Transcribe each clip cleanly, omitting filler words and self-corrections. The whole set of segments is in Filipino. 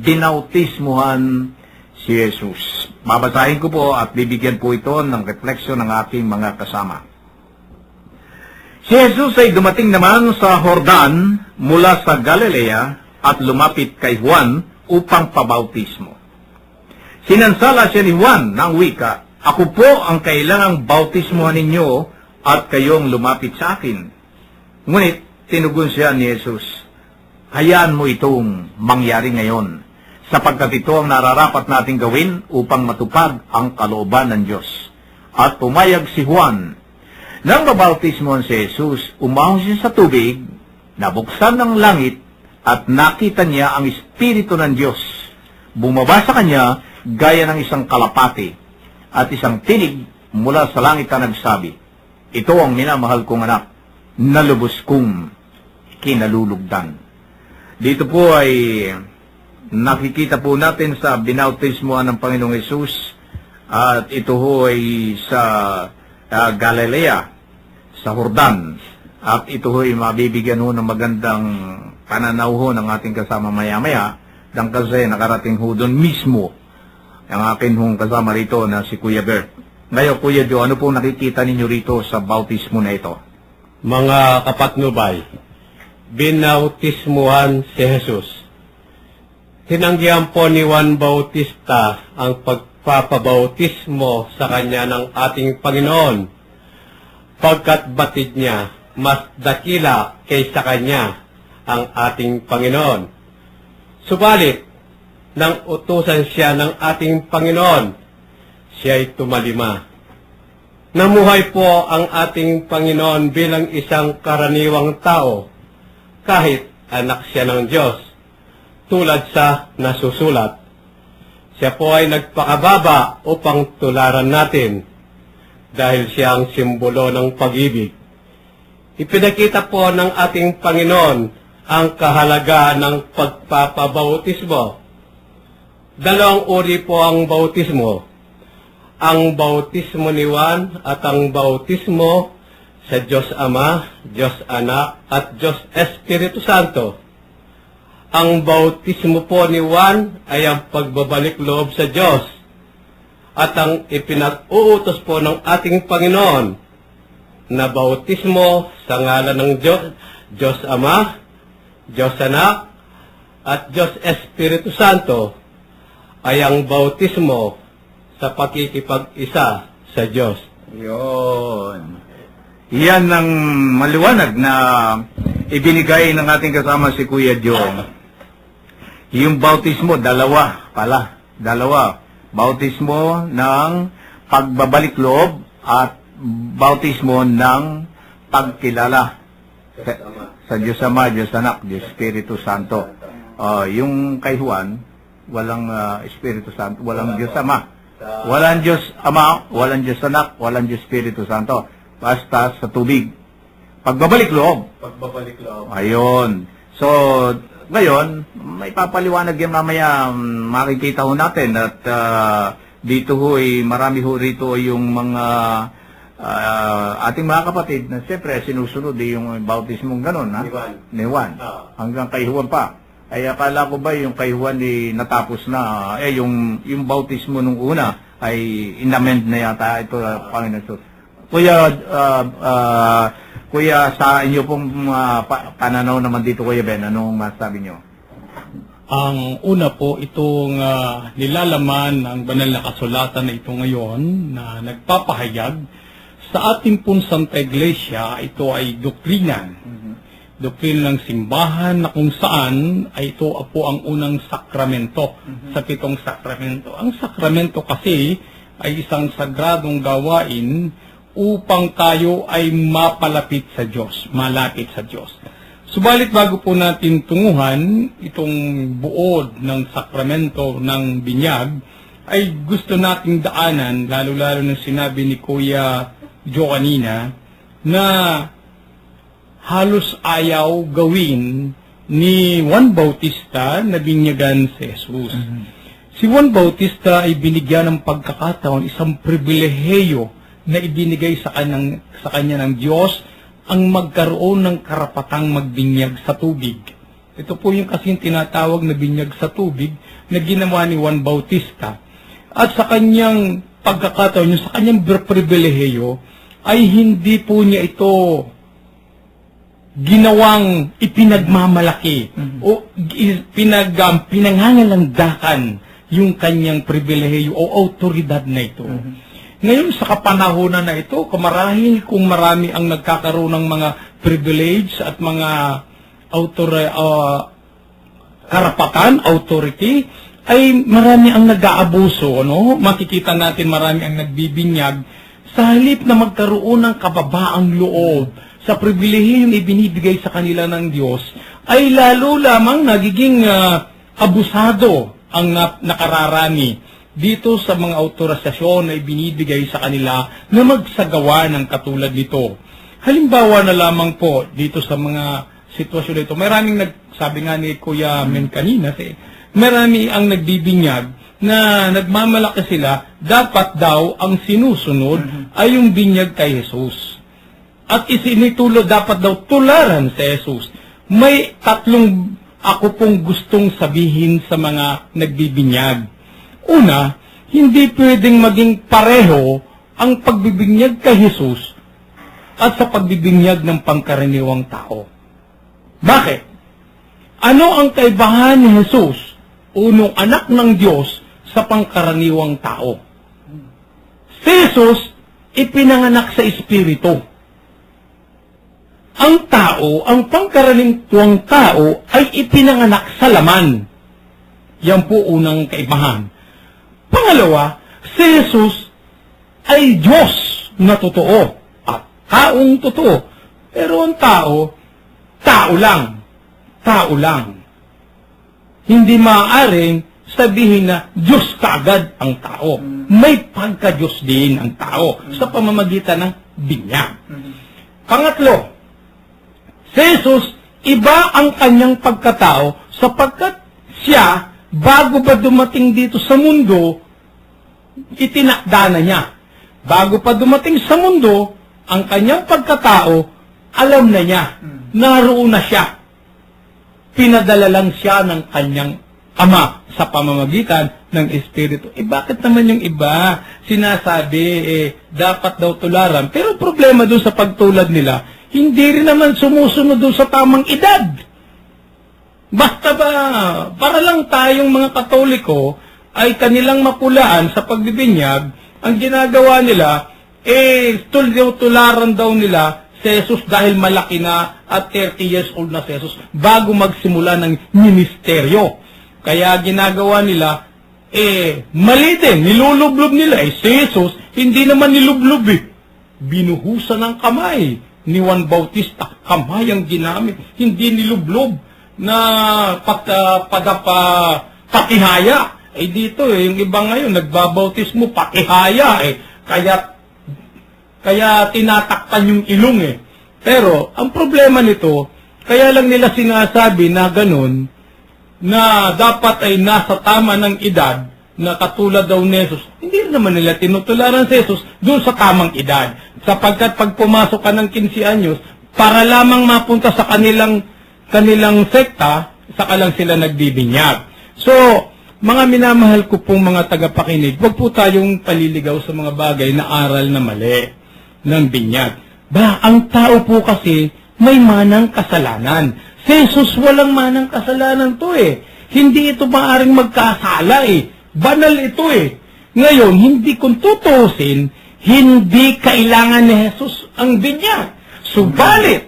binautismuhan si Jesus. Babasahin ko po at bibigyan po ito ng refleksyon ng aking mga kasama. Si Jesus ay dumating naman sa Jordan mula sa Galilea at lumapit kay Juan upang pabautismo. Sinansala siya ni Juan ng wika, "Ako po ang kailangang bautismuhan ninyo at kayong lumapit sa akin." Ngunit tinugon siya ni Jesus, "Hayaan mo itong mangyari ngayon, sapagkat ito ang nararapat nating gawin upang matupad ang kalooban ng Diyos." At pumayag si Juan. Nang mabautismohan si Jesus, umahon siya sa tubig, nabuksan ng langit, at nakita niya ang Espiritu ng Diyos. Bumaba sa kanya gaya ng isang kalapati, at isang tinig mula sa langit na nagsabi, "Ito ang minamahal kong anak, na lubos kong kinalulugdan." Dito po ay nakikita po natin sa binautismohan ng Panginoong Jesus, at ito ho ay sa Galilea, sa Jordan. At ito ho'y mabibigyan ho ng magandang pananaw ho ng ating kasama maya-maya, dahil kasi nakarating ho doon mismo ang akin hong kasama rito na si Kuya Bert. Ngayon, Kuya Joe, ano pong nakikita ninyo rito sa bautismo na ito? Mga kapatnubay, binautismuhan si Jesus. Tinanggihan po ni Juan Bautista ang pagpapabautismo sa kanya ng ating Panginoon, pagkat batid niya, mas dakila kaysa kanya ang ating Panginoon. Subalit, nang utusan siya ng ating Panginoon, siya ay tumalima. Namuhay po ang ating Panginoon bilang isang karaniwang tao, kahit anak siya ng Diyos, tulad sa nasusulat. Siya po ay nagpakababa upang tularan natin, dahil siya ang simbolo ng pag-ibig. Ipinakita po ng ating Panginoon ang kahalagaan ng pagpapabautismo. Dalawang uri po ang bautismo. Ang bautismo ni Juan at ang bautismo sa Diyos Ama, Diyos Anak, at Diyos Espiritu Santo. Ang bautismo po ni Juan ay ang pagbabalik loob sa Diyos, at ang ipinag-uutos po ng ating Panginoon na bautismo sa ngalan ng Diyos, Diyos Ama, Diyos Anak, at Diyos Espiritu Santo ay ang bautismo sa pakikipag-isa sa Diyos. Yun. Yan ang maliwanag na ibinigay ng ating kasama si Kuya Joe. Yung bautismo, dalawa. Bautismo ng pagbabalik loob at bautismo ng pagkilala sa Diyos Ama, Diyos Anak, Diyos Espiritu Santo. Yung kay Juan, walang Espiritu Santo, walang Diyos Ama. Walang Diyos Ama, walang Diyos Anak, walang Diyos Espiritu Santo. Basta sa tubig. Pagbabalik loob. Ayun. So, ngayon, may papaliwanag yan mamaya, makikita ho natin at dito ho marami ho rito yung mga ating mga kapatid na siyempre sinusunod yung bautismong gano'n, ha? Ni Juan. Hanggang kay Juan pa. Ay akala ko ba yung kay Juan natapos na, yung bautismo nung una ay inamend na yata ito, Panginoon. Kuya, sa inyo pong pananaw naman dito, Kuya Ben, anong masabi nyo? Ang una po, itong nilalaman ng banal na kasulatan na ito ngayon na nagpapahayag sa ating pong Santa Iglesia, ito ay doktrina. Doktrina ng simbahan na kung saan ay ito po ang unang sakramento sa 7 sakramento. Ang sakramento kasi ay isang sagradong gawain upang tayo ay mapalapit sa Diyos, malapit sa Diyos. Subalit bago po natin tunguhan itong buod ng sakramento ng binyag, ay gusto nating daanan, lalo-lalo na sinabi ni Kuya Joe kanina, na halos ayaw gawin ni Juan Bautista na binyagan si Jesus. Si Juan Bautista ay binigyan ng pagkakataon, isang pribileheyo na ibinigay sa kanya ng Diyos ang magkaroon ng karapatang magbinyag sa tubig. Ito po yung kasing tinatawag na binyag sa tubig na ginawa ni Juan Bautista. At sa kanyang pagkakataon, sa kanyang pribilehiyo, ay hindi po niya ito ginawang ipinagmamalaki o pinangangalandakan yung kanyang pribilehiyo o autoridad na ito. Ngayon sa kapanahonan na ito, marahil kung marami ang nagkakaroon ng mga privilege at mga karapatan, authority, ay marami ang nag-aabuso, no? Makikita natin marami ang nagbibinyag sa halip na magkaroon ng kababaang loob sa pribilehiyong ibinibigay sa kanila ng Diyos, ay lalo lamang nagiging abusado ang nakararami dito sa mga autorisasyon na ibinibigay sa kanila na magsagawa ng katulad nito. Halimbawa na lamang po dito sa mga sitwasyon nito, maraming sabi nga ni Kuya Men kanina, marami ang nagbibinyag na nagmamalaki sila, dapat daw ang sinusunod ay yung binyag kay Jesus. At isinitulo dapat daw tularan si Jesus. May tatlong ako pong gustong sabihin sa mga nagbibinyag. Una, hindi pwedeng maging pareho ang pagbibinyag kay Jesus at sa pagbibinyag ng pangkaraniwang tao. Bakit? Ano ang kaibahan ni Jesus, unong anak ng Diyos, sa pangkaraniwang tao? Si Jesus, ipinanganak sa Espiritu. Ang tao, ang pangkaraniwang tao, ay ipinanganak sa laman. Yan po unang kaibahan. Pangalawa, si Jesus ay Diyos na totoo at taong totoo. Pero ang tao, tao lang. Tao lang. Hindi maaaring sabihin na Diyos kaagad ang tao. May pagka-Diyos din ang tao sa pamamagitan ng binyag. Pangatlo, si Jesus, iba ang kanyang pagkatao sapagkat siya, bago pa dumating dito sa mundo, itinakda na niya. Bago pa dumating sa mundo, ang kanyang pagkatao, alam na niya. Naroon na siya. Pinadala lang siya ng kanyang Ama sa pamamagitan ng Espiritu. Bakit naman yung iba sinasabi, dapat daw tularan? Pero problema doon sa pagtulad nila, hindi rin naman sumusunod doon sa tamang edad. Basta ba, para lang tayong mga Katoliko ay kanilang mapulaan sa pagbibinyag, ang ginagawa nila, tularan daw nila si Jesus dahil malaki na at 30 years old na si Jesus bago magsimula ng ministeryo. Kaya ginagawa nila, mali din, nilulublob nila. Si Jesus, hindi naman nilublob binuhusan ng kamay ni Juan Bautista. Kamay ang ginamit, hindi nilublob na patihaya. Dito yung iba ngayon, nagbabautismo, patihaya Kaya tinatakpan yung ilong Pero, ang problema nito, kaya lang nila sinasabi na ganun, na dapat ay nasa tama ng edad, na katulad daw ni Jesus. Hindi naman nila tinutularan si Jesus doon sa tamang edad. Sapagkat pag pumasok ka ng 15 anyos, para lamang mapunta sa kanilang sekta, saka lang sila nagbibinyag. So, mga minamahal ko pong mga tagapakinig, huwag po tayong paliligaw sa mga bagay na aral na mali ng binyag. Ang tao po kasi may manang kasalanan. Si Jesus walang manang kasalanan to Hindi ito maaaring magkasala Banal ito Ngayon, hindi kung tutusin, hindi kailangan ni Jesus ang binyag. Subalit,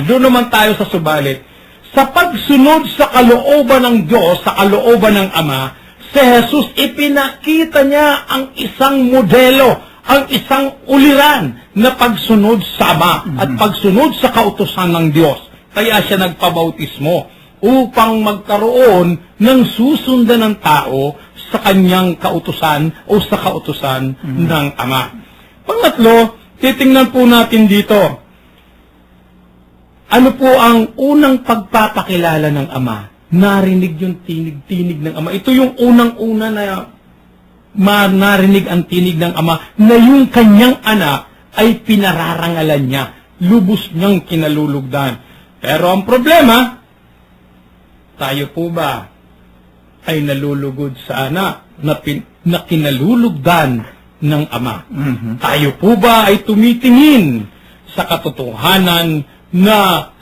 doon naman tayo sa subalit. Sa pagsunod sa kalooban ng Diyos, sa kalooban ng Ama, si Jesus ipinakita niya ang isang modelo, ang isang uliran na pagsunod sa Ama at pagsunod sa kautusan ng Diyos. Kaya siya nagpabautismo upang magkaroon ng susundan ng tao sa kanyang kautusan o sa kautusan ng Ama. Pangatlo, titingnan po natin dito. Ano po ang unang pagpapakilala ng Ama? Narinig yung tinig ng Ama. Ito yung unang-una na narinig ang tinig ng Ama na yung kanyang anak ay pinararangalan niya. Lubos niyang kinalulugdan. Pero ang problema, Tayo po ba ay nalulugod sa anak na kinalulugdan ng Ama? Tayo po ba ay tumitingin sa katotohanan na